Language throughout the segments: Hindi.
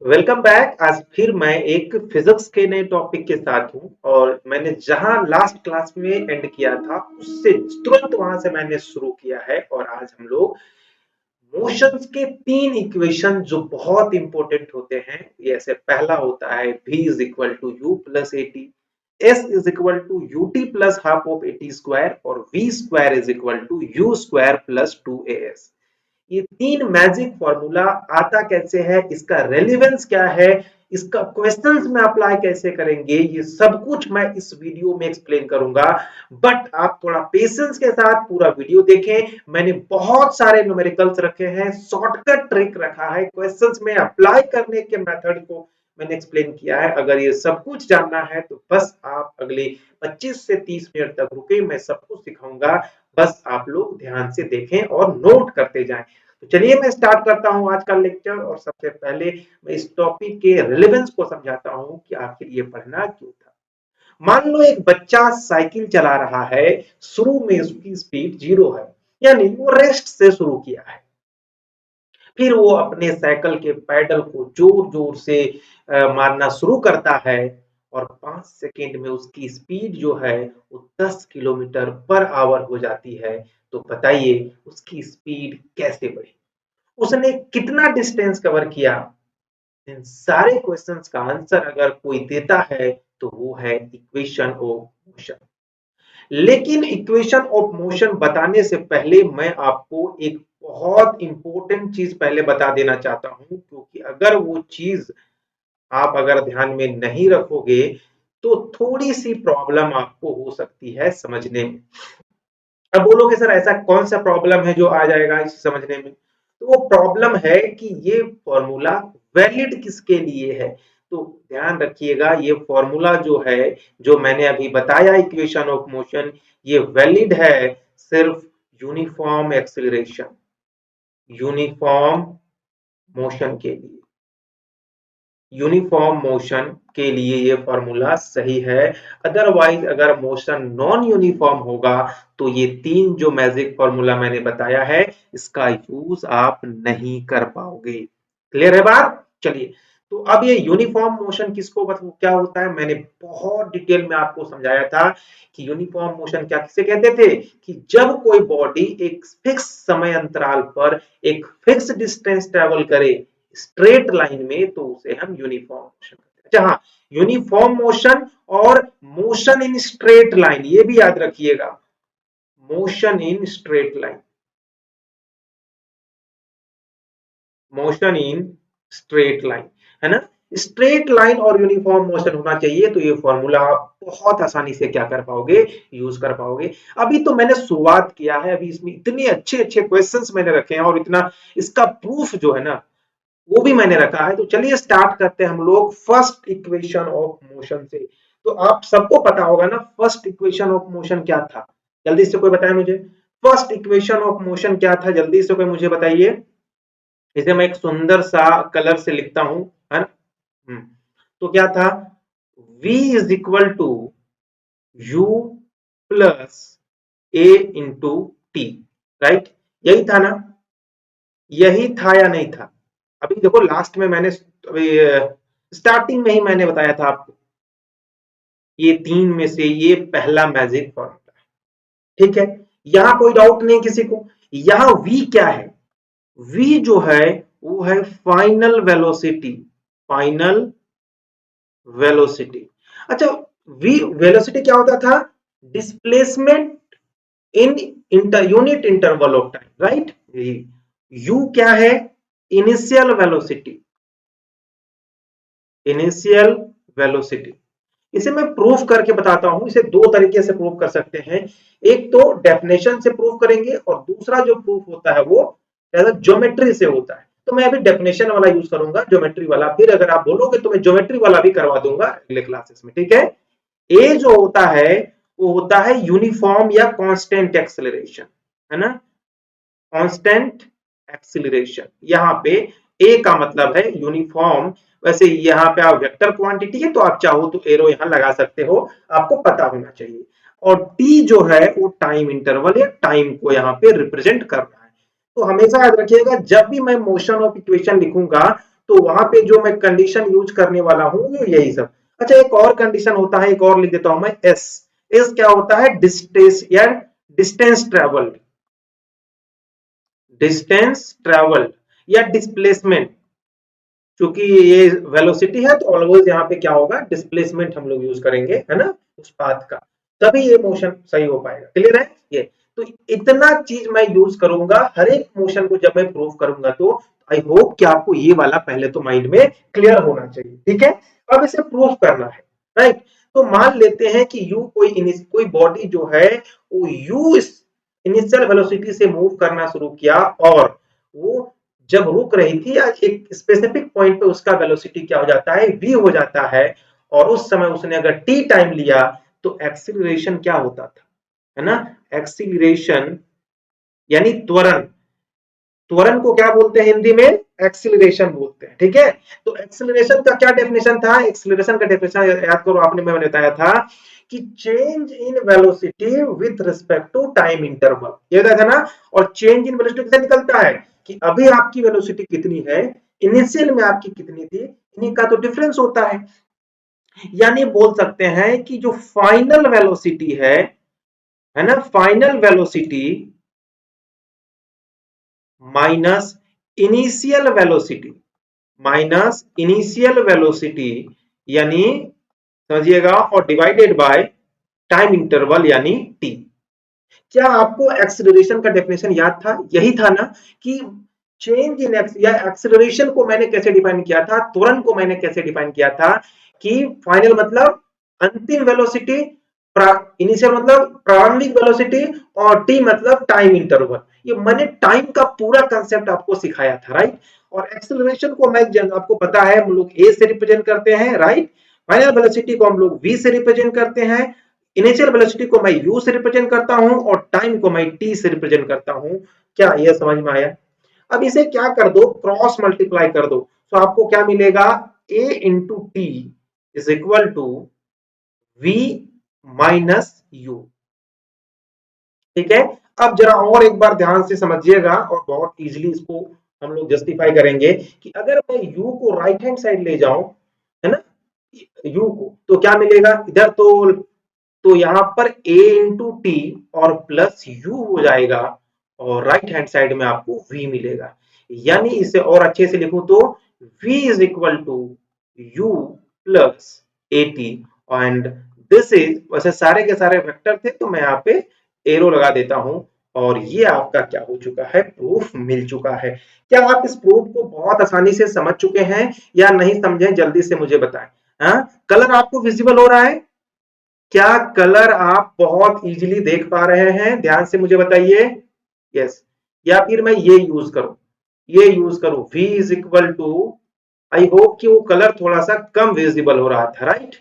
Welcome back. आज फिर मैं एक फिजिक्स के नए टॉपिक के साथ हूँ और मैंने जहां लास्ट क्लास में एंड किया था उससे तुरंत वहां से मैंने शुरू किया है। और आज हम लोग मोशंस के तीन इक्वेशन जो बहुत इंपॉर्टेंट होते हैं। जैसे पहला होता है v is equal to u plus a t, s is equal to u t plus half of a t square और v square is equal to u square plus two a s. ये तीन मैजिक फॉर्मूला आता कैसे है, इसका रेलेवेंस क्या है, इसका क्वेश्चंस में अप्लाई कैसे करेंगे, ये सब कुछ मैं इस वीडियो में एक्सप्लेन करूंगा। बट आप थोड़ा पेशेंस के साथ पूरा वीडियो देखें। मैंने बहुत सारे न्यूमेरिकल्स रखे हैं, शॉर्टकट ट्रिक रखा है, क्वेश्चंस में अप्लाई करने के मेथड को मैंने एक्सप्लेन किया है। अगर ये सब कुछ जानना है तो बस आप अगले 25 से 30 मिनट तक रुके, मैं सब कुछ सिखाऊंगा। बस आप लोग ध्यान से देखें और नोट करते जाएं। तो चलिए मैं स्टार्ट करता हूं आज का लेक्चर। और सबसे पहले मैं इस टॉपिक के रिलेवेंस को समझाता हूं कि आखिर ये पढ़ना क्यों था। मान लो एक बच्चा साइकिल चला रहा है, शुरू में उसकी स्पीड 0 है, यानी वो रेस्ट से शुरू किया है। फिर वो अपने साइकिल के पैडल को जोर जोर से मारना शुरू करता है और 5 सेकेंड में उसकी स्पीड जो है वो 10 किलोमीटर पर आवर हो जाती है। तो बताइए उसकी स्पीड कैसे बढ़ी, उसने कितना डिस्टेंस कवर किया। इन सारे क्वेश्चंस का आंसर अगर कोई देता है तो वो है इक्वेशन ऑफ मोशन। लेकिन इक्वेशन ऑफ मोशन बताने से पहले मैं आपको एक बहुत इंपॉर्टेंट चीज पहले बता देना चाहता हूं, क्योंकि अगर वो चीज आप अगर ध्यान में नहीं रखोगे तो थोड़ी सी प्रॉब्लम आपको हो सकती है समझने में। अब बोलोगे सर ऐसा कौन सा प्रॉब्लम है जो आ जाएगा इस समझने में। तो वो प्रॉब्लम है कि ये फॉर्मूला वैलिड किसके लिए है। तो ध्यान रखिएगा, ये फॉर्मूला जो है, जो मैंने अभी बताया इक्वेशन ऑफ मोशन, ये वैलिड है सिर्फ यूनिफॉर्म एक्सीलरेशन, यूनिफॉर्म मोशन के लिए। यूनिफॉर्म मोशन के लिए ये फॉर्मूला सही है। अदरवाइज अगर मोशन नॉन यूनिफॉर्म होगा तो ये तीन जो मैजिक फॉर्मूला मैंने बताया है इसका यूज आप नहीं कर पाओगे। क्लियर है बात? चलिए, तो अब ये यूनिफॉर्म मोशन किसको मतलब क्या होता है, मैंने बहुत डिटेल में आपको समझाया था कि यूनिफॉर्म मोशन क्या किसे कहते थे। कि जब कोई बॉडी एक फिक्स समय अंतराल पर एक फिक्स डिस्टेंस ट्रेवल करे स्ट्रेट लाइन में, तो उसे हम यूनिफॉर्म मोशन कहते हैं। अच्छा हाँ, यूनिफॉर्म मोशन और मोशन इन स्ट्रेट लाइन ये भी याद रखिएगा। Motion in straight line, motion in straight line, है ना। स्ट्रेट लाइन और यूनिफॉर्म मोशन होना चाहिए, तो ये फॉर्मूला आप बहुत आसानी से क्या कर पाओगे, यूज कर पाओगे। अभी तो मैंने शुरुआत किया है, अभी इसमें इतने अच्छे अच्छे क्वेश्चंस मैंने रखे हैं और इतना इसका प्रूफ जो है ना वो भी मैंने रखा है। तो चलिए स्टार्ट करते हैं हम लोग फर्स्ट इक्वेशन ऑफ मोशन से। तो आप सबको पता होगा ना फर्स्ट इक्वेशन ऑफ मोशन क्या था, जल्दी से कोई बताए मुझे। फर्स्ट इक्वेशन ऑफ मोशन क्या था, जल्दी से कोई मुझे बताइए। इसे मैं एक सुंदर सा कलर से लिखता हूं, है ना। तो क्या था, v is equal to u plus a into t, right. यही था ना, यही था या नहीं था। अभी देखो लास्ट में मैंने अभी स्टार्टिंग में ही मैंने बताया था आपको, ये तीन में से ये पहला मैजिक फॉर्मूला है। ठीक है, यहां कोई डाउट नहीं किसी को। यहां v क्या है, v जो है वो है फाइनल वेलोसिटी, फाइनल वेलोसिटी। अच्छा, v वेलोसिटी क्या होता था, displacement in unit interval of time, right. u क्या है, इनिशियल वेलोसिटी, इनिशियल वेलोसिटी। इसे मैं प्रूफ करके बताता हूं। इसे दो तरीके से प्रूफ कर सकते हैं, एक तो डेफिनेशन से प्रूफ करेंगे और दूसरा जो प्रूफ होता है वो ज्योमेट्री से होता है। तो मैं अभी डेफिनेशन वाला यूज करूंगा, ज्योमेट्री वाला फिर अगर आप बोलोगे तो मैं ज्योमेट्री वाला भी करवा दूंगा अगले क्लासेस में। ठीक है, ए जो होता है वो होता है यूनिफॉर्म या कांस्टेंट एक्सेलरेशन, है ना, कांस्टेंट एक्सीलरेशन। यहाँ पे ए का मतलब है यूनिफॉर्म। वैसे यहाँ पे आप वेक्टर क्वांटिटी है तो आप चाहो तो एरो यहाँ लगा सकते हो, आपको पता होना चाहिए। और टी जो है वो टाइम इंटरवल या टाइम को यहाँ पे रिप्रेजेंट कर रहा है। तो हमेशा याद रखिएगा जब भी मैं मोशन ऑफ इक्वेशन लिखूंगा तो वहां पे जो मैं कंडीशन यूज करने वाला हूं वो यही सब। अच्छा, एक और कंडीशन होता है, एक और लिख देता हूं मैं, एस। एस क्या होता है? डिस्टेंस या डिस्टेंस ट्रेवल्ड, डिस्टेंस ट्रेवल्ड या डिस्प्लेसमेंट। क्योंकि ये वेलोसिटी है तो ऑलवेज यहाँ पे क्या होगा? डिस्प्लेसमेंट हम लोग यूज करेंगे, है ना, उस पाथ का, तभी ये मोशन सही हो पाएगा। क्लियर है ये? तो इतना चीज मैं यूज करूंगा हर एक मोशन को जब मैं प्रूव करूंगा। तो आई होप कि आपको ये वाला पहले तो माइंड में क्लियर होना चाहिए। ठीक है, अब इसे प्रूव करना है, राइट। तो मान लेते हैं कि यू कोई बॉडी जो है वो यू इनिशियल वेलोसिटी से मूव करना शुरू किया, और वो जब रुक रही थी या एक स्पेसिफिक पॉइंट पे उसका वेलोसिटी क्या हो जाता है? v हो जाता है। और उस समय उसने अगर t टाइम लिया तो एक्सीलरेशन क्या होता था? है ना, एक्सीलरेशन यानी त्वरण। त्वरण को क्या बोलते हैं हिंदी में? एक्सीलरेशन बोलते हैं। ठीक है, तो एक्सीलरेशन का क्या डेफिनेशन था? एक्सीलरेशन का डेफिनेशन याद करो, आपने मैंने बताया था कि change in velocity with respect to time interval, ये बताया था ना। और चेंज इन वेलोसिटी कैसे निकलता है कि अभी आपकी वेलोसिटी कितनी है, इनिशियल में आपकी कितनी थी, इन्हीं का तो डिफरेंस होता है। यानी बोल सकते हैं कि जो फाइनल वेलोसिटी है ना, final velocity minus initial velocity, minus initial velocity यानी, समझिएगा, और डिवाइडेड बाय टाइम इंटरवल यानी टी। क्या आपको एक्सीलरेशन का डेफिनेशन याद था? यही था ना कि चेंज इन एक्स या एक्सीलरेशन को मैंने कैसे डिफाइन किया था, त्वरण को मैंने कैसे डिफाइन किया था कि फाइनल मतलब अंतिम वेलोसिटी, इनिशियल मतलब प्रारंभिक वेलोसिटी, और टी मतलब टाइम इंटरवल। ये मैंने टाइम का पूरा कंसेप्ट आपको सिखाया था, राइट। और एक्सीलरेशन को मैं आपको पता है हम लोग ए से रिप्रेजेंट करते हैं, राइट। फाइनल वेलोसिटी को हम लोग वी से रिप्रेजेंट करते हैं, इनिशियल वेलोसिटी को मैं u से रिप्रेजेंट करता हूं, और टाइम को मैं t से रिप्रेजेंट करता हूं। क्या यह समझ में आया? अब इसे क्या कर दो? क्रॉस मल्टीप्लाई कर दो, तो आपको क्या मिलेगा? a into t is equal to v minus u. ठीक है, अब जरा और एक बार ध्यान से समझिएगा और बहुत इजीली इसको हम लोग जस्टिफाई करेंगे कि अगर मैं u को राइट हैंड साइड ले जाऊं, है ना, u को, तो क्या मिलेगा इधर? तो यहां पर a इंटू टी और प्लस u हो जाएगा, और राइट हैंड साइड में आपको v मिलेगा। यानी इसे और अच्छे से लिखूं तो v is equal to u plus a t, and this is, वैसे सारे के सारे वेक्टर थे तो मैं यहाँ पे एरो लगा देता हूं, और ये आपका क्या हो चुका है? प्रूफ मिल चुका है। क्या आप इस प्रूफ को बहुत आसानी से समझ चुके हैं या नहीं समझे? जल्दी से मुझे बताएं। हाँ, कलर आपको विजिबल हो रहा है? क्या कलर आप बहुत इजीली देख पा रहे हैं? ध्यान से मुझे बताइए। यस, या फिर मैं ये यूज करूं, ये यूज करूं v is equal to, I hope कि वो कलर थोड़ा सा कम विजिबल हो रहा था, राइट।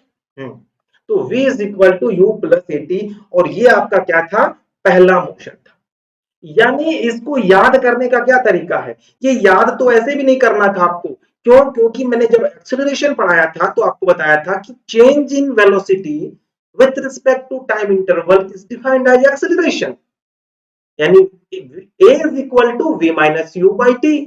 तो v is equal to u plus a t, और ये आपका क्या था? पहला मोशन था। यानी इसको याद करने का क्या तरीका है? ये याद तो ऐसे भी नहीं करना था आपको। क्यों? क्योंकि मैंने जब एक्सेलरेशन पढ़ाया था तो आपको बताया था कि change in velocity with respect to time interval is defined as acceleration. यानी a is equal to v minus u by t.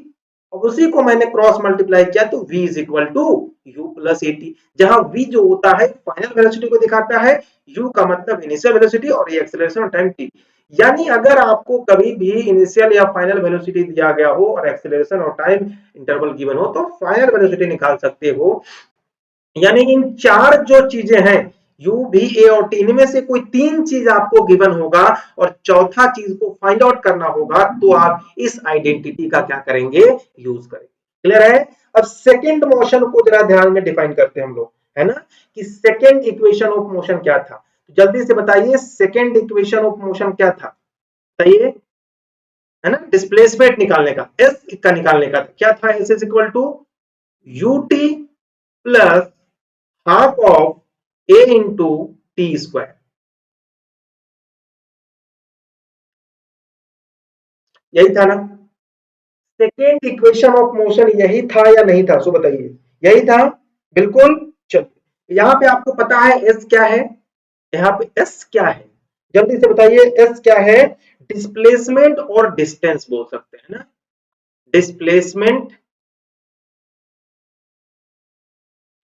अब उसी को मैंने क्रॉस मल्टीप्लाई किया तो v is equal to u plus a t, जहां v जो होता है फाइनल वेलोसिटी को दिखाता है, u का मतलब इनिशियल वेलोसिटी, और ये एक्सेलरेशन और टाइम t। यानी अगर आपको कभी भी इनिशियल या फाइनल वेलोसिटी दिया गया हो और एक्सेलरेशन और टाइम इंटरवल गिवन हो तो फाइनल वेलोसिटी निकाल सकते हो। यानी इन चार जो चीजें हैं, u v a और t, इनमें से कोई तीन चीज आपको गिवन होगा और चौथा चीज को फाइंड आउट करना होगा, तो आप इस आइडेंटिटी का क्या करेंगे? यूज करेंगे। क्लियर है? अब सेकेंड मोशन को जरा ध्यान में डिफाइन करते हैं हम लोग, है ना, कि सेकेंड इक्वेशन ऑफ मोशन क्या था। जल्दी से बताइए, सेकेंड इक्वेशन ऑफ मोशन क्या था? बताइए, है ना, डिस्प्लेसमेंट निकालने का, एस का निकालने का क्या था? S is equal to u t plus half of a into t square. यही था ना? सेकेंड इक्वेशन ऑफ मोशन यही था या नहीं था? सो बताइए, यही था? बिल्कुल। चलो, यहां पे आपको पता है एस क्या है? यहाँ पे एस क्या है? जल्दी से बताइए, एस क्या है? डिस्प्लेसमेंट और डिस्टेंस बोल सकते हैं ना, डिस्प्लेसमेंट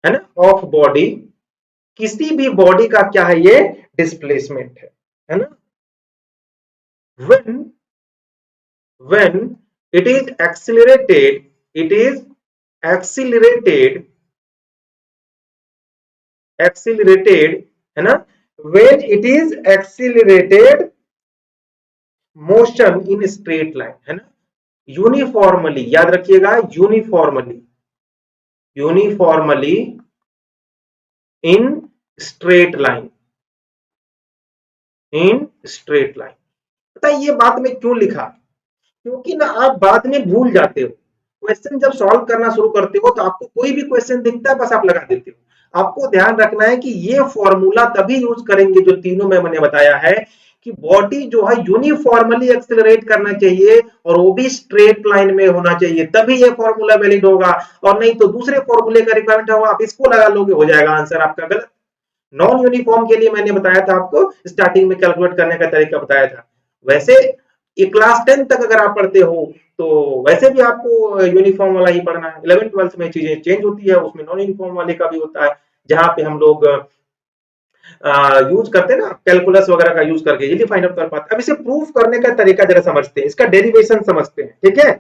है ना, ऑफ बॉडी, किसी भी बॉडी का क्या है, ये डिस्प्लेसमेंट है ना। when it is accelerated accelerated है ना, when it is accelerated motion in straight line, है ना, यूनिफॉर्मली, याद रखिएगा, यूनिफॉर्मली इन स्ट्रेट लाइन, पता है ये बात में क्यों लिखा? क्योंकि ना आप बाद में भूल जाते हो, क्वेश्चन जब सॉल्व करना शुरू करते हो तो आपको कोई भी क्वेश्चन दिखता है बस आप लगा देते हो। आपको ध्यान रखना है कि ये फॉर्मूला तभी यूज करेंगे जो तीनों में मैंने बताया है, कि बॉडी जो है यूनिफॉर्मली एक्सेलरेट करना चाहिए और वो भी स्ट्रेट लाइन में होना चाहिए, तभी ये फॉर्मूला वैलिड होगा। और नहीं तो दूसरे फॉर्मूले का रिक्वायरमेंट है, आप इसको लगा लोगे, हो जाएगा आंसर आपका गलत। नॉन यूनिफॉर्म के लिए मैंने बताया था आपको, स्टार्टिंग में कैलकुलेट करने का तरीका बताया था। वैसे ये क्लास 10 तक अगर आप पढ़ते हो तो वैसे भी आपको यूनिफॉर्म वाला ही पढ़ना है। 11 12 में चीजें चेंज होती है, उसमें नॉन यूनिफॉर्म वाले का भी होता है, जहां पे हम लोग यूज करते हैं ना कैलकुलस वगैरह का यूज करके जल्दी फाइंड आउट कर पाते हैं। अब इसे प्रूफ करने का तरीका जरा समझते हैं, इसका डेरिवेशन समझते हैं, ठीक है।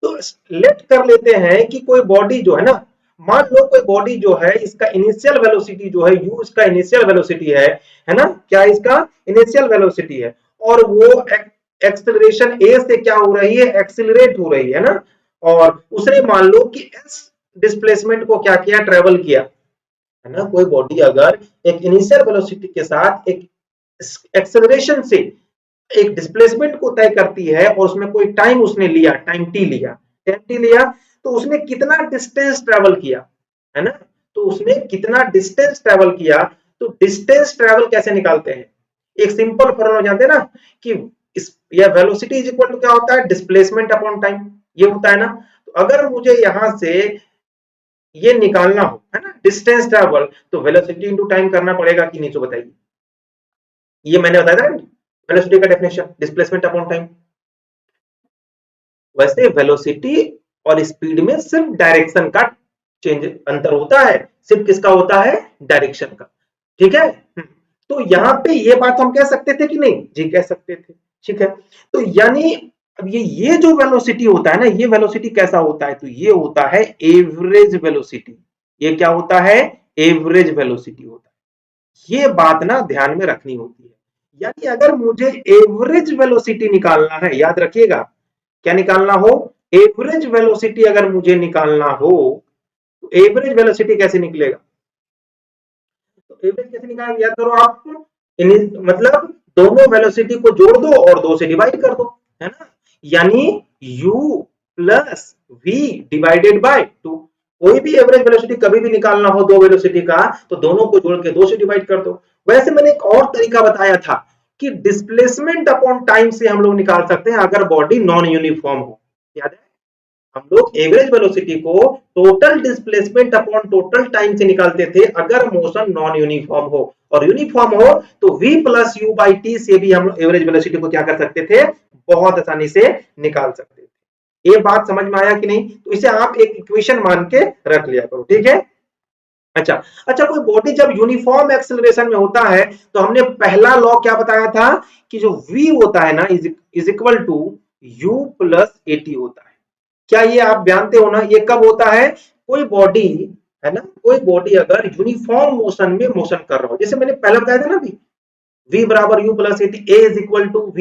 तो लेट कर लेते हैं कि कोई बॉडी जो है ना, मान लो कोई बॉडी जो है, इसका इनिशियल वेलोसिटी जो है u, इसका इनिशियल वेलोसिटी है ना, क्या इसका इनिशियल वेलोसिटी है, और वो एक्सेलरेशन a से क्या हो रही है, एक्सेलरेट हो रही है ना, और उसने मान लो कि s डिस्प्लेसमेंट को क्या किया, ट्रेवल किया, है ना। कोई बॉडी अगर एक इनिशियल वेलोसिटी के साथ एक एक्सेलरेशन से एक डिस्प्लेसमेंट को तय करती है और उसमें कोई टाइम उसने लिया, टाइम टी लिया, तो उसने कितना डिस्टेंस ट्रेवल किया, है ना, तो उसने कितना डिस्टेंस ट्रेवल किया। तो डिस्टेंस ट्रेवल कैसे निकालते हैं, एक सिंपल फॉर्मूला जानते हैं ना, कि इस या वेलोसिटी इज इक्वल टू क्या होता है, डिस्प्लेसमेंट अपॉन टाइम, ये होता है ना। तो अगर मुझे यहां से ये निकालना हो, है ना, डिस्टेंस ट्रेवल, तो वेलोसिटी इनटू टाइम करना पड़ेगा कि नहीं, तो बताइए। ये मैंने बताया था वेलोसिटी का डेफिनेशन, डिस्प्लेसमेंट अपॉन टाइम। वैसे वेलोसिटी और स्पीड में सिर्फ डायरेक्शन का चेंज, अंतर होता है, सिर्फ किसका होता है, डायरेक्शन का, ठीक है। तो यहां पे ये बात हम कह सकते थे कि नहीं, जी कह सकते थे, ठीक है। तो यानी अब ये जो वेलोसिटी होता है ना, ये वेलोसिटी कैसा होता है, तो ये होता है एवरेज वेलोसिटी। ये क्या होता है, एवरेज वेलोसिटी होता है। ये बात ना ध्यान में रखनी होती है। यानी अगर मुझे एवरेज वेलोसिटी निकालना है, याद रखिएगा, क्या निकालना हो, एवरेज वेलोसिटी अगर मुझे निकालना हो, तो एवरेज वेलोसिटी कैसे निकलेगा, तो एवरेज कैसे निकालेंगे, याद करो आप, मतलब दोनों वेलोसिटी को जोड़ दो और 2 से डिवाइड कर दो, है ना, यानी u plus v divided by 2। कोई भी एवरेज वेलोसिटी कभी भी निकालना हो दो वेलोसिटी का, तो दोनों को जोड़ के 2 से डिवाइड कर दो। वैसे मैंने एक और तरीका बताया था कि डिस्प्लेसमेंट अपॉन टाइम से हम लोग निकाल सकते हैं अगर बॉडी नॉन यूनिफॉर्म हो, याद है, हम लोग एवरेज वेलोसिटी को total displacement upon total time से निकालते थे अगर मोशन नॉन यूनिफॉर्म हो, और यूनिफॉर्म हो तो v plus you by T से भी हम लोग एवरेज वेलोसिटी को क्या कर सकते थे, बहुत आसानी से निकाल सकते थे। ये बात समझ में आया कि नहीं, तो इसे आप एक इक्वेशन मान के रख लिया करो, ठीक है। अच्छा अच्छा, कोई बॉडी जब यूनिफॉर्म एक्सेलरेशन में होता है तो हमने पहला लॉ क्या बताया था, कि जो v होता है ना, is equal to u plus a t होता है। क्या ये आप जानते हो ना, ये कब होता है, कोई बॉडी, है ना, कोई बॉडी अगर यूनिफॉर्म मोशन में मोशन कर रहा हो, जैसे मैंने पहले बताया था ना, भी v बराबर u plus a t, a is equal to v,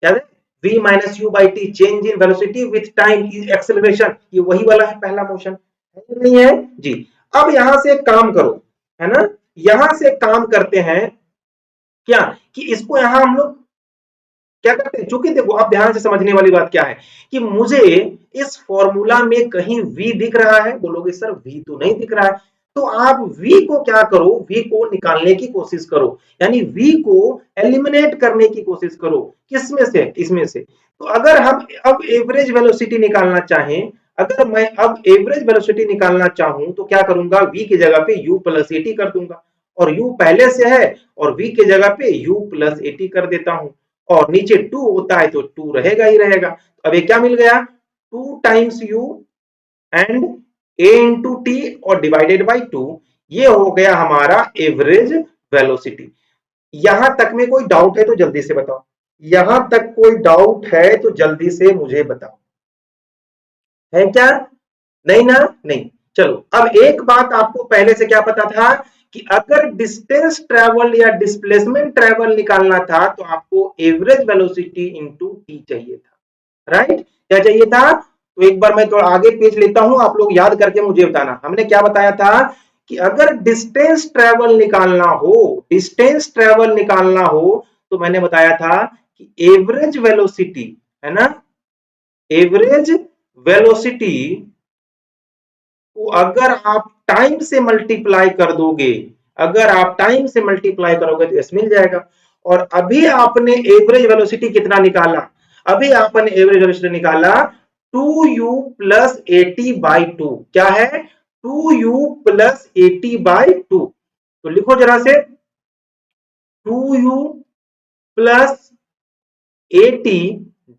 याद है, v minus u by t, change in velocity with time is acceleration, ये वही वाला है पहला मोशन, है नहीं है जी। अब यहां से काम करो, है ना, यहां से काम करते हैं क्या, कि इसको यहां हम लोग क्या करते हैं, चूंकि देखो आप ध्यान से समझने वाली बात क्या है, कि मुझे इस फॉर्मूला में कहीं v दिख रहा है, बोलोगे सर v तो नहीं दिख रहा है, तो आप v को क्या करो, v को निकालने की कोशिश करो, यानी v को एलिमिनेट करने की कोशिश करो, किसमें से, इसमें से। तो अगर हम अब एवरेज वेलोसिटी निकालना चाहें, अगर मैं अब एवरेज वेलोसिटी निकालना चाहूं तो क्या करूंगा, v की जगह पे u प्लस एटी कर दूंगा, और u पहले से है और v की जगह पे u प्लस एटी कर देता हूं, और नीचे 2 होता है तो 2 रहेगा ही रहेगा। अब ये क्या मिल गया, 2 times u and A into T और डिवाइडेड बाई 2, ये हो गया हमारा एवरेज वेलोसिटी। यहां तक में कोई डाउट है तो जल्दी से बताओ, यहां तक कोई डाउट है तो जल्दी से मुझे बताओ, है क्या? नहीं ना? नहीं। चलो अब एक बात आपको पहले से क्या पता था कि अगर डिस्टेंस ट्रेवल या डिस्प्लेसमेंट ट्रेवल निकालना था तो आपको एवरेज वेलोसिटी इंटू टी चाहिए था, राइट? क्या चाहिए था? तो एक बार मैं थोड़ा आगे पेज लेता हूं, आप लोग याद करके मुझे बताना। हमने क्या बताया था कि अगर डिस्टेंस ट्रेवल निकालना हो, डिस्टेंस ट्रेवल निकालना हो तो मैंने बताया था कि एवरेज वेलोसिटी, है ना, एवरेज वेलोसिटी को अगर आप टाइम से मल्टीप्लाई कर दोगे, अगर आप टाइम से मल्टीप्लाई करोगे तो एस मिल जाएगा। और अभी आपने एवरेज वेलोसिटी कितना निकाला? अभी आपने एवरेज वेलोसिटी निकाला 2u प्लस 80/2। क्या है? 2u plus 80/2। तो लिखो जरा से 2u प्लस 80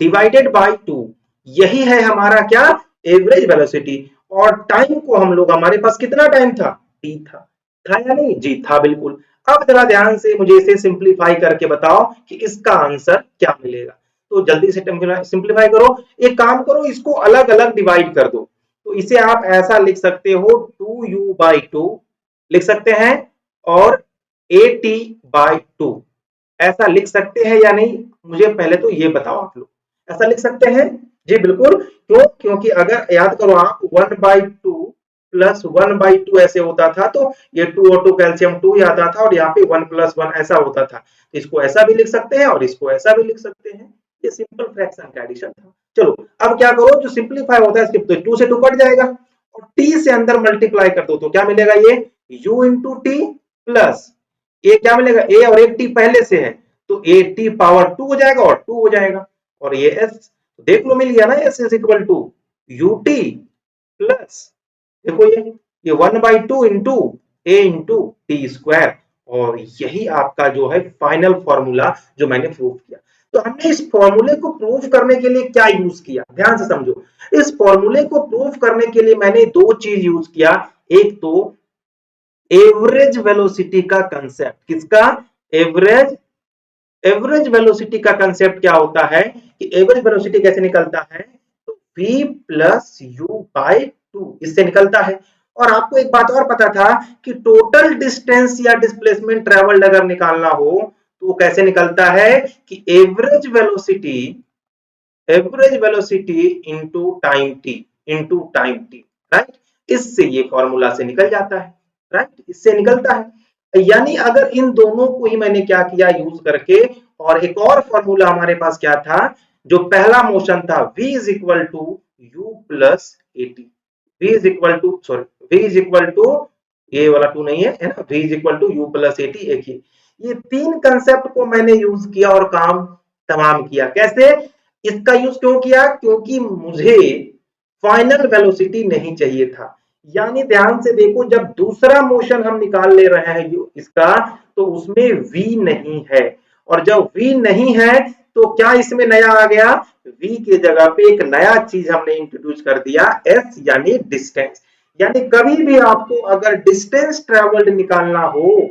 डिवाइडेड बाई 2, यही है हमारा क्या? Average velocity. और टाइम को हम लोग, हमारे पास कितना टाइम था? टी था या नहीं? जी था, बिल्कुल। अब जरा ध्यान से मुझे इसे सिंप्लीफाई करके बताओ कि इसका आंसर क्या मिलेगा। तो जल्दी से सिंप्लीफाई करो। एक काम करो, इसको अलग अलग डिवाइड कर दो। तो इसे आप ऐसा लिख सकते हो 2u/2 लिख सकते हैं, और 80/2 ऐसा लिख सकते हैं या नहीं? मुझे पहले तो ये बताओ आप लोग, ऐसा लिख सकते हैं? जी बिल्कुल। क्यों? क्योंकि अगर याद करो आप 1/2 प्लस 1/2 ऐसे होता था तो ये 2 और 2 कैल्शियम 2 ही आता था, और यहाँ पे 1 + 1 ऐसा होता था। इसको ऐसा भी लिख सकते हैं और इसको ऐसा भी लिख सकते हैं। ये सिंपल फ्रैक्शन का एडिशन था। चलो अब क्या करो, जो सिंप्लीफाई होता है इसके 2 से 2 कट जाएगा, और टी से अंदर मल्टीप्लाई कर दो तो क्या मिलेगा? ये u इंटू टी प्लस ए, क्या मिलेगा? ए और एक टी पहले से है तो ए टी पावर 2 हो जाएगा और 2 हो जाएगा, और ये एस देख लो मिल गया ना। S is equal to u t plus, देखो ये 1/2 into a into t square, और यही आपका जो है फाइनल फॉर्मूला जो मैंने प्रूव किया। तो हमने इस फॉर्मूले को प्रूव करने के लिए क्या यूज किया, ध्यान से समझो। इस फॉर्मूले को प्रूव करने के लिए मैंने दो चीज यूज किया। एक तो एवरेज वेलोसिटी का कंसेप्ट। किसका? एवरेज। एवरेज वेलोसिटी का कंसेप्ट क्या होता है कि एवरेज वेलोसिटी कैसे निकलता है? तो v प्लस यू बाई 2 इससे निकलता है। और आपको एक बात और पता था कि टोटल डिस्टेंस या डिस्प्लेसमेंट ट्रेवल्ड अगर निकालना हो तो वो कैसे निकलता है कि average velocity into time T, right? इससे ये फॉर्मूला से निकल जाता है, राइट? इससे निकलता है। यानी अगर इन दोनों को ही मैंने क्या किया यूज करके, और एक और फॉर्मूला हमारे पास क्या था, जो पहला मोशन था v is equal to u plus a t, v is equal to, sorry, v is equal to, ये वाला 2 नहीं है ना, v is equal to u plus a t, एक ही। ये तीन कंसेप्ट को मैंने यूज किया और काम तमाम किया। कैसे? इसका यूज क्यों किया? क्योंकि मुझे फाइनल वेलोसिटी नहीं चाहिए था। यानी ध्यान से देखो, जब दूसरा मोशन हम निकाल ले रहे हैं इसका, तो उसमें v नहीं है, और जब v नहीं है तो क्या इसमें नया आ गया? v के जगह पे एक नया चीज हमने इंट्रोड्यूस कर दिया, s, यानी डिस्टेंस। यानी कभी भी आपको अगर डिस्टेंस ट्रेवल्ड निकालना हो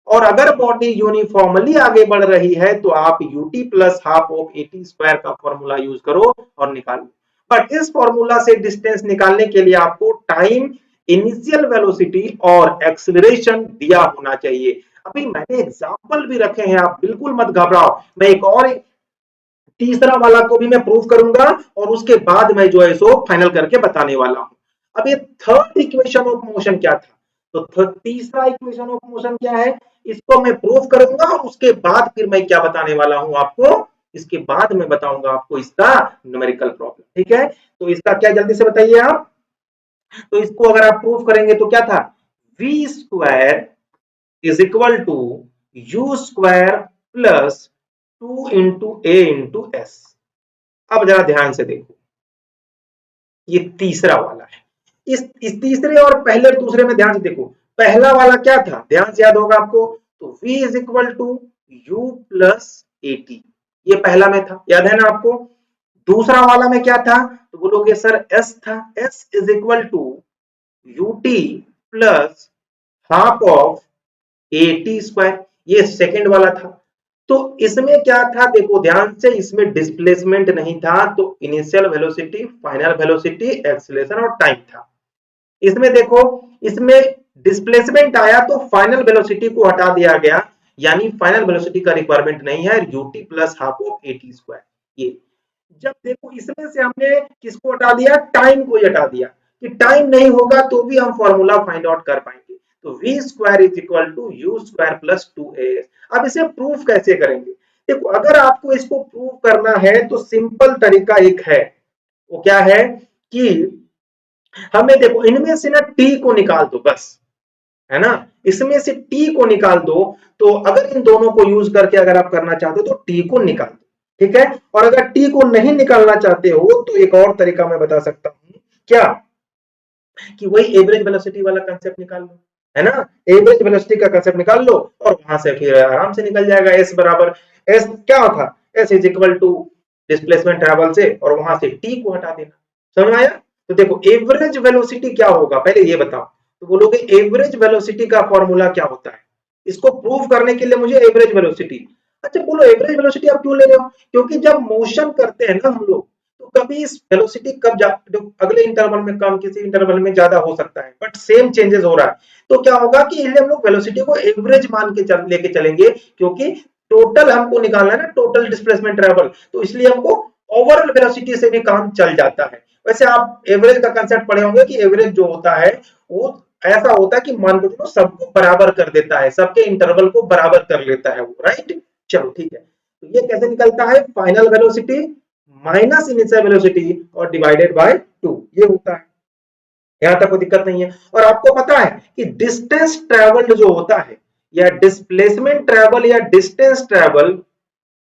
और अगर बॉडी यूनिफॉर्मली आगे बढ़ रही है तो आप ut plus half of 80 square का फॉर्मूला यूज करो और निकालो। बट इस फॉर्मूला से डिस्टेंस निकालने के लिए आपको टाइम, इनिशियल वेलोसिटी और एक्सीलरेशन दिया होना चाहिए। अभी मैंने एग्जांपल भी रखे हैं, आप बिल्कुल मत घबराओ। मैं एक और तीसरा वाला को भी मैं प्रूव करूंगा और उसके बाद मैं जो है सो फाइनल करके बताने वाला हूं। अब ये थर्ड इक्वेशन ऑफ मोशन क्या था? तो तीसरा इक्वेशन ऑफ मोशन क्या है, इसको मैं प्रूव करूंगा और उसके बाद फिर मैं क्या बताने वाला हूं आपको, इसके बाद मैं बताऊंगा आपको इसका न्यूमेरिकल प्रॉब्लम। ठीक है, तो इसका क्या, जल्दी से बताइए आप। तो इसको अगर आप प्रूव करेंगे तो क्या था, v square is equal to u square plus 2 into a into s. अब जरा ध्यान से देखो, ये तीसरा वाला है। इस तीसरे और पहले और दूसरे में ध्यान से देखो। पहला वाला क्या था, ध्यान से याद होगा आपको, तो v is equal to u plus a t, ये पहला में था, याद है ना आपको। दूसरा वाला में क्या था, तो बोलोगे सर एस था, s is equal to u t plus half of a t square, ये सेकेंड वाला था। तो इसमें क्या था, देखो ध्यान से, इसमें डिस्प्लेसमेंट नहीं था, तो initial velocity, final velocity, acceleration और टाइम था। इसमें देखो, इसमें डिस्प्लेसमेंट आया तो फाइनल वेलोसिटी को हटा दिया गया, यानी फाइनल वेलोसिटी का रिक्वायरमेंट नहीं है, u t plus half of a t square. ये जब देखो इसमें से हमने किसको हटा दिया, टाइम को ही हटा दिया, कि टाइम नहीं होगा तो भी हम फॉर्मूला फाइंड आउट कर पाएंगे। तो v square is equal to u square plus 2as। अब इसे प्रूफ कैसे करेंगे, देखो अगर आपको इसको प्रूफ करना है तो सिंपल तरीका एक है, वो क्या है कि हमें देखो इनमें से ना टी को निकाल दो बस, है ना, इसमें से टी को निकाल दो। तो अगर इन दोनों को यूज करके अगर आप करना चाहते हो तो टी को निकाल दो, ठीक है। और अगर टी को नहीं निकालना चाहते हो तो एक और तरीका मैं बता सकता हूं, क्या, कि वही एवरेज वेलोसिटी वाला कंसेप्ट निकाल लो, है ना, एवरेज वेलोसिटी का कंसेप्ट निकाल लो और वहां से फिर आराम से निकल जाएगा। एस बराबर, एस क्या था, s is equal to displacement travel से, और वहां से टी को हटा देना। समझ में आया। तो देखो एवरेज वेलोसिटी क्या होगा, पहले ये बताओ। तो बोलोगे एवरेज वेलोसिटी का फॉर्मूला क्या होता है, इसको प्रूव करने के लिए मुझे एवरेज वेलोसिटी। अच्छा बोलो एवरेज वेलोसिटी आप क्यों ले रहे हो, क्योंकि जब मोशन करते हैं ना हम लोग, तो कभी इस वेलोसिटी कब जा, अगले इंटरवल में कम, किसी इंटरवल में ज्यादा हो सकता है, बट सेम चेंजेस हो रहा है। तो क्या होगा कि हम लोग वेलोसिटी को एवरेज मान के लेके चलेंगे, क्योंकि टोटल हमको निकालना है ना, टोटल डिस्प्लेसमेंट ट्रैवल, तो इसलिए हमको ओवरऑल वेलोसिटी से भी काम चल जाता है। वैसे आप एवरेज का कंसेप्ट पढ़े होंगे कि एवरेज जो होता है वो ऐसा होता है कि मान के चलो सबको बराबर कर देता है, सबके इंटरवल को बराबर कर लेता है वो, राइट। चलो ठीक है, तो ये कैसे निकलता है, final velocity minus initial velocity और डिवाइडेड बाय 2, ये होता है। यहां तक कोई दिक्कत नहीं है। और आपको पता है कि डिस्टेंस ट्रेवल्ड जो होता है, या डिस्प्लेसमेंट ट्रेवल या डिस्टेंस ट्रेवल,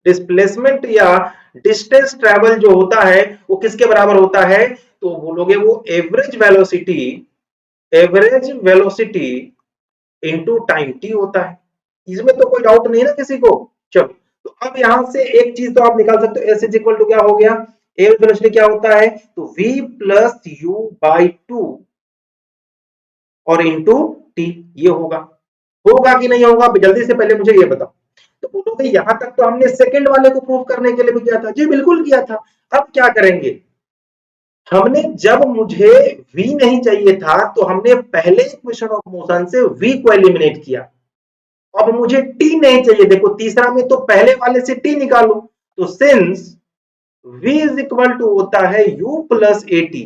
डिस्प्लेसमेंट या डिस्टेंस ट्रेवल जो होता है वो किसके बराबर होता है, तो बोलोगे वो average velocity, average velocity into time T होता है। इसमें तो कोई डाउट नहीं है ना किसी को। चलो, तो अब यहां से एक चीज तो आप निकाल सकते हो, एस इज इक्वल टू क्या हो गया, एवरेज वेलोसिटी क्या होता है, तो v प्लस यू बाई 2 और इंटू टी, ये होगा। होगा कि नहीं होगा, जल्दी से पहले मुझे ये बताओ। तो बोलोगे यहां तक तो हमने सेकंड वाले को प्रूव करने के लिए भी किया था, जी बिल्कुल किया था। अब क्या करेंगे, हमने जब मुझे v नहीं चाहिए था तो हमने पहले इक्वेशन ऑफ मोशन से v को एलिमिनेट किया। अब मुझे t नहीं चाहिए, देखो तीसरा में तो पहले वाले से t निकालो, तो since v is equal to होता है u प्लस ए टी।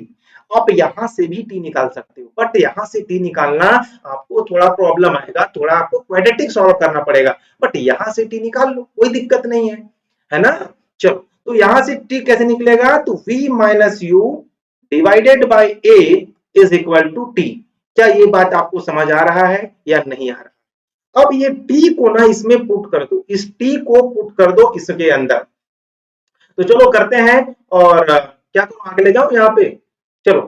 आप यहां से भी t निकाल सकते हो, बट यहां से t निकालना आपको थोड़ा प्रॉब्लम आएगा, थोड़ा आपको क्वाड्रेटिक सॉल्व करना पड़ेगा, बट यहां से t निकाल लो, कोई दिक्कत नहीं है ना। चलो, तो यहां से t कैसे निकलेगा, तो v minus you divided by a is equal to t। क्या ये बात आपको समझ आ रहा है या नहीं आ रहा। अब ये t को ना इसमें पुट कर दो, इस t को पुट कर दो इसके अंदर। तो चलो करते हैं, और क्या करूं आगे ले जाओ यहाँ पे। चलो,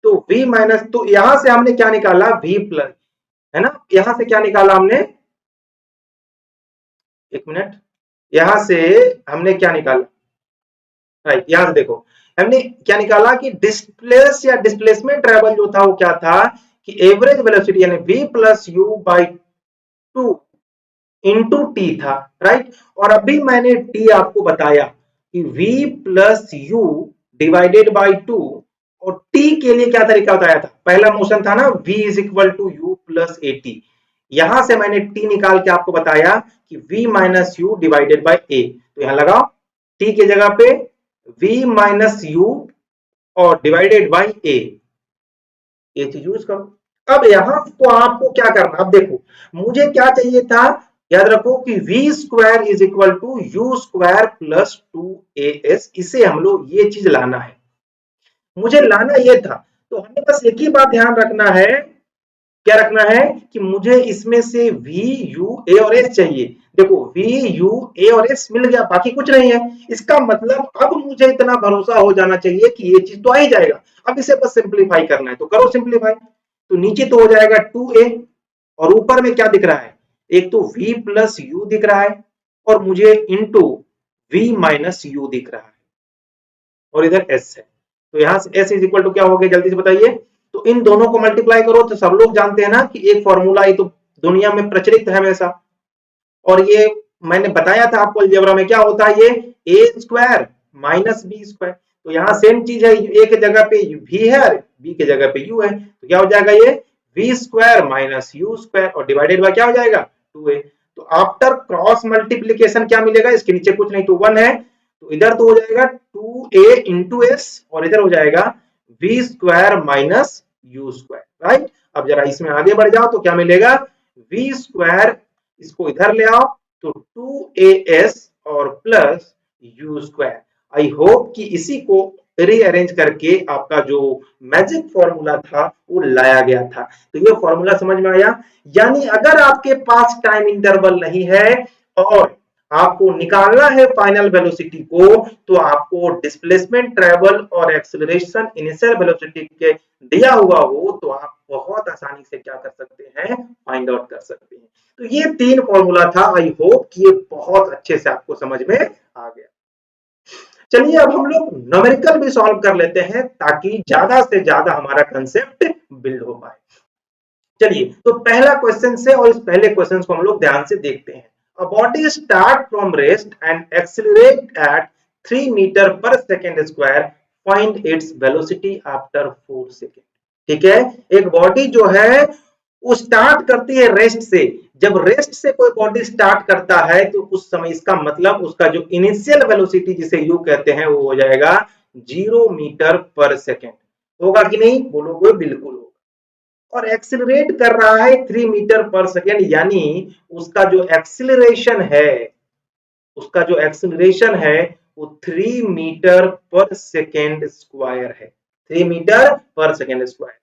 तो v माइनस, तो यहां से हमने क्या निकाला, v प्लस, है ना, यहां से क्या निकाला हमने, एक मिनट, यहां से हमने क्या निकाला, राइट, यहां से देखो हमने क्या निकाला कि डिस्प्लेस या डिस्प्लेसमेंट ट्रेवल जो था वो क्या था, कि एवरेज वेलोसिटी यानी v plus you by 2 into T था, राइट। और अभी मैंने टी आपको बताया कि v plus you divided by 2, और टी के लिए क्या तरीका बताया था, पहला मोशन था ना v is equal to u plus a t, यहां से मैंने टी निकाल के आपको बताया कि v minus you divided by A. तो यहां लगाओ टी की जगह पे v माइनस यू और डिवाइडेड बाई ए, ये चीज यूज करो। अब यहां तो आपको क्या करना, अब देखो मुझे क्या चाहिए था, याद रखो कि v square is equal to u square plus 2as, इसे हम लोग ये चीज लाना है, मुझे लाना ये था। तो हमें बस एक ही बात ध्यान रखना है, क्या रखना है, कि मुझे इसमें से v u a और s चाहिए। देखो v u a और s मिल गया, बाकी कुछ नहीं है। इसका मतलब अब मुझे इतना भरोसा हो जाना चाहिए कि ये चीज तो आ ही जाएगा। अब इसे बस सिंप्लीफाई करना है, तो करो सिंप्लीफाई। तो नीचे तो हो जाएगा 2a, और ऊपर में क्या दिख रहा है, एक तो v प्लस यू दिख रहा है, और मुझे इंटू v माइनस यू दिख रहा है। और इधर s है, तो यहाँ से s इज इक्वल टू क्या हो गया, जल्दी से बताइए। तो इन दोनों को मल्टीप्लाई करो तो सब लोग जानते हैं ना कि एक फॉर्मूला ये तो दुनिया में प्रचलित है हमेशा, और ये मैंने बताया था आपको अलजेब्रा में क्या होता है, ये a square minus b square. तो यहाँ सेम चीज है, a के जगह पे v है और b के जगह पे u है, तो क्या हो जाएगा ये v square minus u square और डिवाइडेड बाय क्या हो जाएगा 2a। तो आफ्टर क्रॉस मल्टीप्लीकेशन क्या मिलेगा, इसके नीचे कुछ नहीं तो 1 है, तो इधर तो हो जाएगा 2a इंटू एस और इधर हो जाएगा v square minus u square, right. अब जरा इसमें आगे बढ़ जाओ तो क्या मिलेगा, v स्क्वायर, इसको इधर ले आओ तो 2as और प्लस u स्क्वायर। आई होप कि इसी को रीअरेंज करके आपका जो मैजिक फॉर्मूला था वो लाया गया था। तो ये फॉर्मूला समझ में आया, यानी अगर आपके पास टाइम इंटरवल नहीं है और आपको निकालना है फाइनल वेलोसिटी को, तो आपको डिस्प्लेसमेंट, ट्रेवल और एक्सेलरेशन इनिशियल वेलोसिटी के दिया हुआ हो तो आप बहुत आसानी से क्या कर सकते हैं, फाइंड आउट कर सकते हैं। तो ये 3 फॉर्मूला था, आई होप कि ये बहुत अच्छे से आपको समझ में आ गया। चलिए अब हम लोग न्यूमेरिकल भी सॉल्व कर लेते हैं ताकि ज्यादा से ज्यादा हमारा कंसेप्ट बिल्ड हो पाए। चलिए तो पहला क्वेश्चन से, और इस पहले क्वेश्चन को हम लोग ध्यान से देखते हैं। A body start from rest and accelerate at 3 meter per second square. Find its velocity after 4 seconds. ठीक है, एक बॉडी जो है वो स्टार्ट करती है रेस्ट से। जब रेस्ट से कोई बॉडी स्टार्ट करता है तो उस समय इसका मतलब उसका जो इनिशियल वेलोसिटी जिसे यू कहते हैं वो हो जाएगा 0 मीटर पर सेकेंड। होगा कि नहीं, बोलोगे बिल्कुल होगा। और एक्सिलरेट कर रहा है 3 मीटर पर सेकेंड, यानी उसका जो एक्सिलरेशन है, उसका जो एक्सिलरेशन है वो 3 मीटर पर सेकेंड स्क्वायर है, 3 मीटर पर सेकेंड स्क्वायर।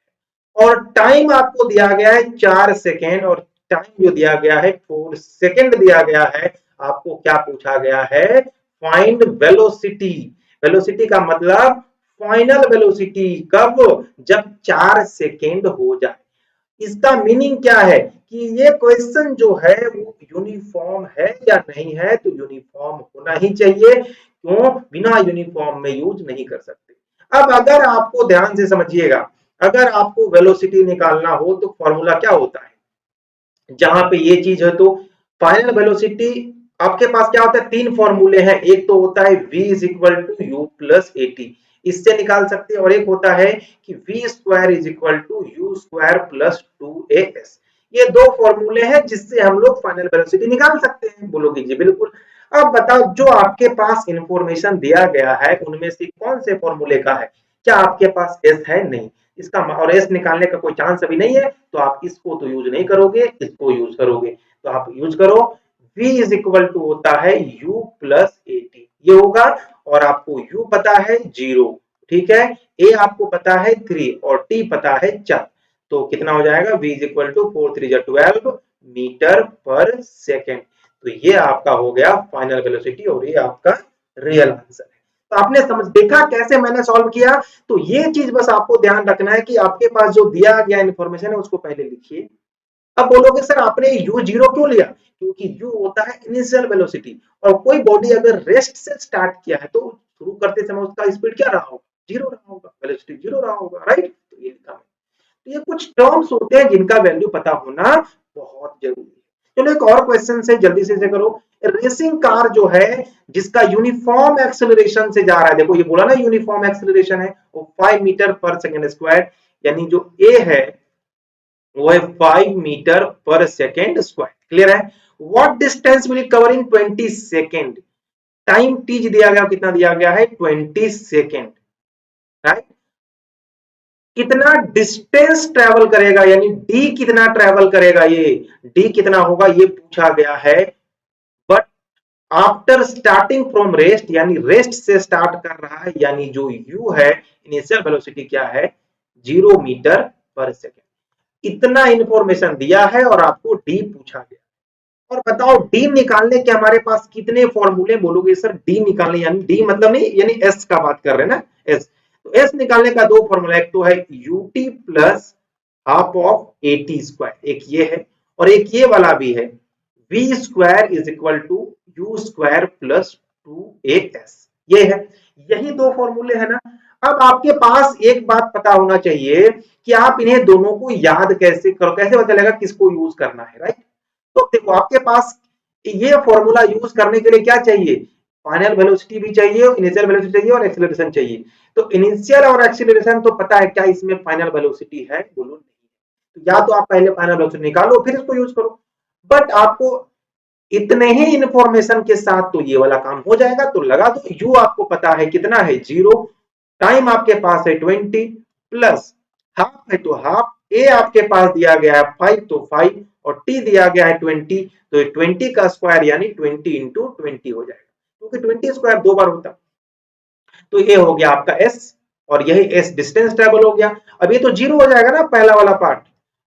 और टाइम आपको दिया गया है 4 सेकेंड, और टाइम जो दिया गया है 4 सेकेंड दिया गया है। आपको क्या पूछा गया है, फाइंड वेलोसिटी। वेलोसिटी का मतलब फाइनल वेलोसिटी कब, जब 4 सेकेंड हो जाए। इसका मीनिंग क्या है कि ये क्वेश्चन जो है वो यूनिफॉर्म है या नहीं है, तो यूनिफॉर्म होना ही चाहिए। क्यों, बिना यूनिफॉर्म में यूज नहीं कर सकते। अब अगर आपको ध्यान से समझिएगा, अगर आपको वेलोसिटी निकालना हो तो फॉर्मूला क्या होता है, जहां पे ये चीज है तो फाइनल वेलोसिटी आपके पास क्या होता है, 3 फॉर्मूले हैं। एक तो होता है v is equal to u plus a t, इससे निकाल सकते हैं, और एक होता है कि v square is equal to u square plus 2as। ये 2 फॉर्मूले हैं जिससे हम लोग फाइनल वेलोसिटी निकाल सकते हैं। बोलोगे जी बिल्कुल। अब बताओ जो आपके पास इंफॉर्मेशन दिया गया है उनमें से कौन से फॉर्मूले का है, क्या आपके पास s है, नहीं। इसका और s निकालने का कोई चांस अभी नहीं है, तो आप इसको तो यूज नहीं करोगे, इसको यूज करोगे। तो आप यूज करो v इज इक्वल टू होता है u प्लस ए टी, ये होगा। और आपको u पता है 0, ठीक है, a आपको पता है 3 और t पता है 4। तो कितना हो जाएगा, v is equal to 4 3 12 metre per second. तो ये आपका हो गया फाइनल वेलोसिटी और ये आपका रियल आंसर है। तो आपने समझ देखा कैसे मैंने सॉल्व किया। तो ये चीज बस आपको ध्यान रखना है कि आपके पास जो दिया गया इन्फॉर्मेशन है उसको पहले लिखिए। अब बोलोगे सर आपने u0 क्यों लिया, क्योंकि u होता है इनिशियल वेलोसिटी, और कोई बॉडी अगर रेस्ट से स्टार्ट किया है तो शुरू करते समय उसका स्पीड क्या रहा होगा, 0 रहा होगा, वेलोसिटी 0 रहा होगा, राइट। तो ये लिखा है। तो ये कुछ टर्म्स होते हैं जिनका वैल्यू पता होना बहुत जरूरी है। चलो एक और क्वेश्चन से जल्दी से करो। रेसिंग कार जो है जिसका यूनिफॉर्म एक्सेलरेशन से जा रहा है, देखो ये बोला ना यूनिफॉर्म एक्सेलरेशन है, वो 5 मीटर पर सेकेंड स्क्वायर, यानी जो ए है वो है 5 metre per second square. Clear है। What distance will cover in 20 second, time T दिया गया, कितना दिया गया है 20 सेकेंड, राइट। कितना डिस्टेंस ट्रेवल करेगा, यानी डी कितना ट्रेवल करेगा, ये डी कितना होगा ये पूछा गया है। But after starting from rest, यानी रेस्ट से स्टार्ट कर रहा है, यानी जो यू है इनिशियल वेलोसिटी क्या है 0 मीटर पर सेकेंड। इतना इंफॉर्मेशन दिया है और आपको डी पूछा गया। और बताओ डी निकालने के हमारे पास कितने फॉर्मूले, बोलोगे सर डी निकालने, यानी डी मतलब नहीं, यानी एस का बात कर रहे हैं ना, एस। तो एस निकालने का 2 फॉर्मूला, एक तो है u t plus half of a t square, एक ये है, और एक ये वाला भी है v square is equal to u square plus 2as। ये है, यही दो फॉर्मूले है ना। अब आपके पास एक बात पता होना चाहिए कि आप इन्हें दोनों को याद कैसे करो, कैसे पता चलेगा किसको यूज करना है, राइट। तो देखो आपके पास ये फॉर्मूला यूज करने के लिए क्या चाहिए, फाइनल वेलोसिटी भी चाहिए, इनिशियल वेलोसिटी चाहिए और एक्सीलरेशन चाहिए। तो इनिशियल और एक्सीलरेशन तो पता है, क्या इसमें फाइनल वेलोसिटी है, बोलो नहीं। तो या तो आप पहले फाइनल वेलोसिटी निकालो फिर इसको यूज करो। बट आपको इतने ही इंफॉर्मेशन के साथ तो ये वाला काम हो जाएगा। तो लगा दो, यू आपको पता है कितना है 0, टाइम आपके पास है 20 प्लस हाफ है तो हाफ, ए आपके पास दिया गया है 5 तो 5 और टी दिया गया है 20, तो 20 का स्क्वायर यानी 20 इंटू 20 हो जाएगा, क्योंकि 20 स्क्वायर 2 बार होता है। तो ये हो गया आपका एस, और यही एस डिस्टेंस ट्रेवल हो गया। अब ये तो 0 हो जाएगा ना पहला वाला पार्ट,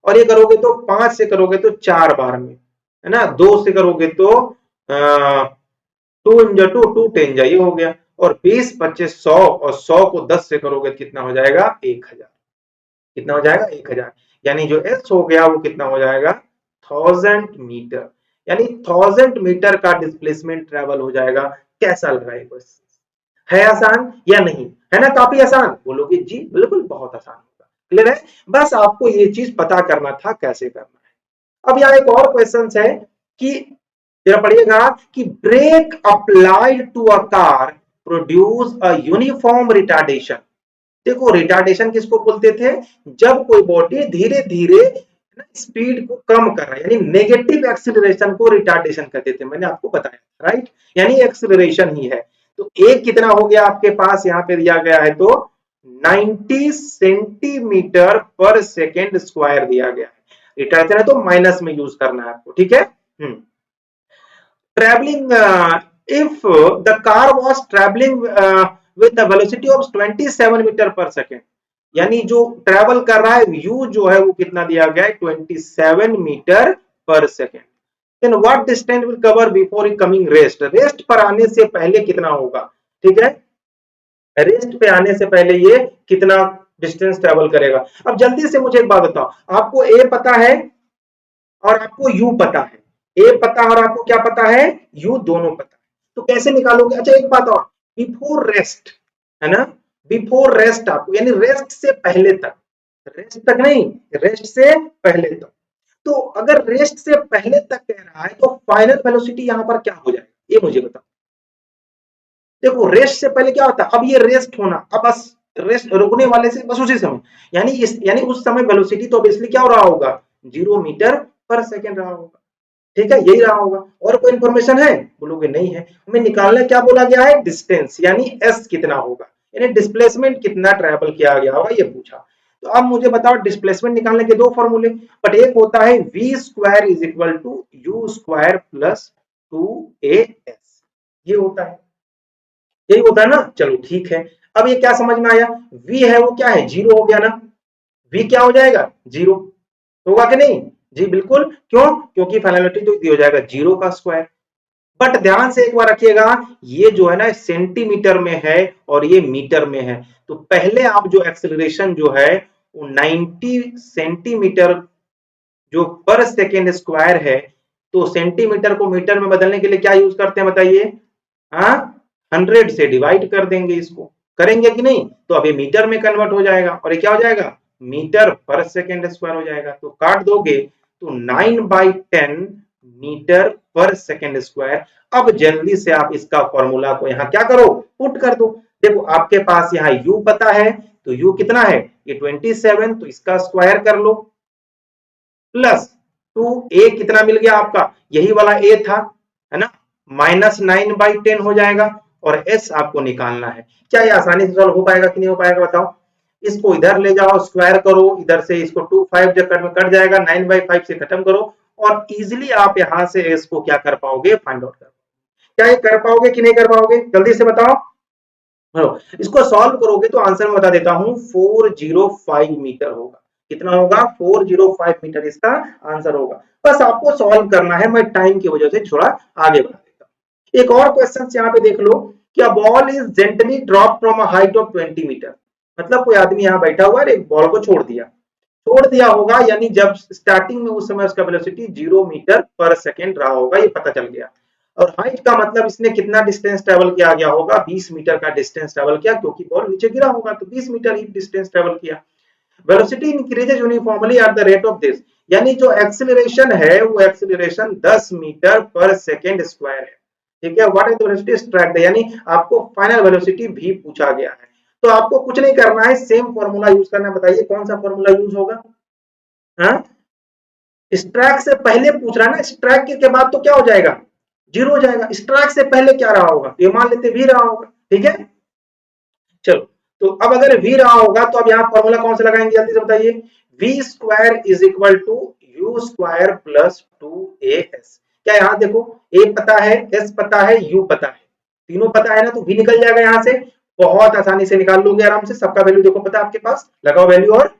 और ये करोगे तो 5 से करोगे तो 4 बार में, है ना। 2 से करोगे तो 2 इंजा 2 2 10 ये हो गया, और 20 25 100, और 100 को 10 से करोगे तो कितना हो जाएगा 1000। कितना हो जाएगा 1000, यानी जो एस हो गया वो कितना हो जाएगा 1000 मीटर, यानी 1000 मीटर का डिस्प्लेसमेंट ट्रेवल हो जाएगा। कैसा लगा ये क्वेश्चन, है आसान या नहीं, है ना, काफी आसान, बोलोगे जी बिल्कुल बहुत आसान होगा, क्लियर है। बस आपको ये चीज पता करना था कैसे करना है। अब यहाँ एक और क्वेश्चन है कि जरा पढ़िएगा कि brake applied to a car produce a uniform retardation. देखो रिटार्डेशन किसको बोलते थे, जब कोई बॉडी धीरे धीरे स्पीड को कम कर रहा है, यानी नेगेटिव एक्सीलरेशन को रिटार्डेशन कहते थे, मैंने आपको बताया, राइट, यानी एक्सीलरेशन ही है। तो एक कितना हो गया आपके पास, यहाँ पे दिया गया है तो 90 सेंटीमीटर पर सेकेंड स्क्वायर दिया गया है। रिटार्डेशन है तो माइनस में यूज करना है आपको, ठीक है। traveling if the car was traveling with a velocity of 27 metre per second, यानी जो ट्रेवल कर रहा है u जो है वो कितना दिया गया है 27 metre per second. Then what distance will cover before coming rest, rest पर आने से पहले कितना होगा, ठीक है, रेस्ट पे आने से पहले ये कितना डिस्टेंस ट्रेवल करेगा। अब जल्दी से मुझे एक बात बताओ, आपको ए पता है और आपको यू पता है, ए पता और आपको क्या पता है, यू दोनों पता है, तो कैसे निकालोगे। अच्छा एक बात और, बिफोर रेस्ट, है ना, बिफोर रेस्ट आपको, यानी रेस्ट से पहले तक, रेस्ट तक नहीं, रेस्ट से पहले तक। तो अगर रेस्ट से पहले तक कह रहा है तो फाइनल वेलोसिटी यहां पर क्या हो जाएगा, ये मुझे बताओ। देखो रेस्ट से पहले क्या होता है, अब ये रेस्ट होना, अब बस रेस्ट रुकने वाले से बस उसी समय, यानी उस समय वेलोसिटी तो ऑब्वियसली क्या हो रहा होगा 0 मीटर पर सेकेंड रहा होगा, ठीक है, यही रहा होगा। और कोई इंफॉर्मेशन है, बोलोगे नहीं है। हमें निकालना क्या बोला गया है, डिस्टेंस, यानी एस कितना होगा, यानी डिस्प्लेसमेंट कितना ट्रेवल किया गया होगा ये पूछा। तो अब मुझे बताओ डिस्प्लेसमेंट निकालने के दो फॉर्मूले, बट एक होता है v square is equal to u square plus 2as, ये होता है, यही होता है ना। चलो ठीक है, अब ये क्या समझ में आया, v है वो क्या है 0 हो गया ना, v क्या हो जाएगा 0, होगा कि नहीं, जी बिल्कुल, क्यों, क्योंकि फाइनलिटी तो हो जाएगा 0 का स्क्वायर। बट ध्यान से एक बार रखिएगा, ये जो है ना सेंटीमीटर में है और ये मीटर में है, तो पहले आप जो एक्सेलरेशन जो है वो 90 सेंटीमीटर जो पर सेकेंड स्क्वायर है, तो सेंटीमीटर को मीटर में बदलने के लिए क्या यूज करते हैं बताइए, हाँ 100 से डिवाइड कर देंगे, इसको करेंगे कि नहीं, तो अब ये मीटर में कन्वर्ट हो जाएगा और ये क्या हो जाएगा मीटर पर सेकेंड स्क्वायर हो जाएगा। तो काट दोगे तो 9/10 मीटर पर सेकेंड स्क्वायर। अब जल्दी से आप इसका फॉर्मूला को यहाँ क्या करो, पुट कर दो। देखो आपके पास यहाँ u पता है, तो u कितना है ये 27, तो इसका स्क्वायर कर लो, प्लस 2a कितना मिल गया आपका, यही वाला a था, है ना, -9/10 हो जाएगा, और s आपको निकालना है। क्या ये आसानी से सॉल्व हो पाएगा कि नहीं हो पाएगा बताओ। इसको इधर ले जाओ, स्क्वायर करो, इधर से इसको 2 5 जब कट जाएगा, 9/5 से खत्म करो, और इजिली आप यहां से s को क्या कर पाओगे, फाइंड आउट कर, क्या ये कर पाओगे कि नहीं कर पाओगे, जल्दी से बताओ। इसको सॉल्व करोगे तो आंसर मैं बता देता हूं 405 मीटर होगा। कितना होगा 405 मीटर इसका आंसर होगा। बस आपको सॉल्व करना है, मैं टाइम की वजह से थोड़ा आगे बढ़ा देता हूं। एक और क्वेश्चन यहाँ पे देख लो कि a ball is gently drop from a height of 20 metre, मतलब कोई आदमी यहाँ बैठा हुआ है, एक बॉल को छोड़ दिया होगा, यानी जब स्टार्टिंग में उस समय उसका वेलोसिटी 0 मीटर पर सेकेंड रहा होगा, ये पता चल गया। और हाइट का मतलब इसने कितना डिस्टेंस ट्रेवल किया गया होगा, 20 मीटर का डिस्टेंस ट्रेवल किया, क्योंकि बॉल नीचे गिरा होगा तो 20 मीटर ही डिस्टेंस ट्रेवल किया। Velocity increases uniformly at the rate of this, यानी जो एक्सीलरेशन है वो acceleration 10 metre per second square है। ठीक है, what is the velocity extract, यानी आपको फाइनल वेलोसिटी भी पूछा गया है। तो आपको कुछ नहीं करना है, सेम फॉर्मूला यूज करना है। बताइए कौन सा फॉर्मूला यूज होगा? हाँ, स्ट्रैक से पहले पूछ रहा है ना, स्ट्रैक के बाद तो क्या हो जाएगा, जीरो हो जाएगा। स्ट्रैक से पहले क्या रहा होगा, ये मान लेते भी रहा होगा। ठीक है, चलो, तो अब अगर v रहा होगा तो अब यहाँ फॉर्मूला कौन सा लगाएंगे, जल्दी से बताइए। v square is equal to u square plus 2as। क्या यहाँ देखो, a पता है, s पता है, u पता है, तीनों पता है ना, तो v निकल जाएगा यहाँ से, बहुत आसानी से निकाल लोगे आराम से। सबका वैल्यू देखो पता है आपके पास, लगाओ वैल्यू और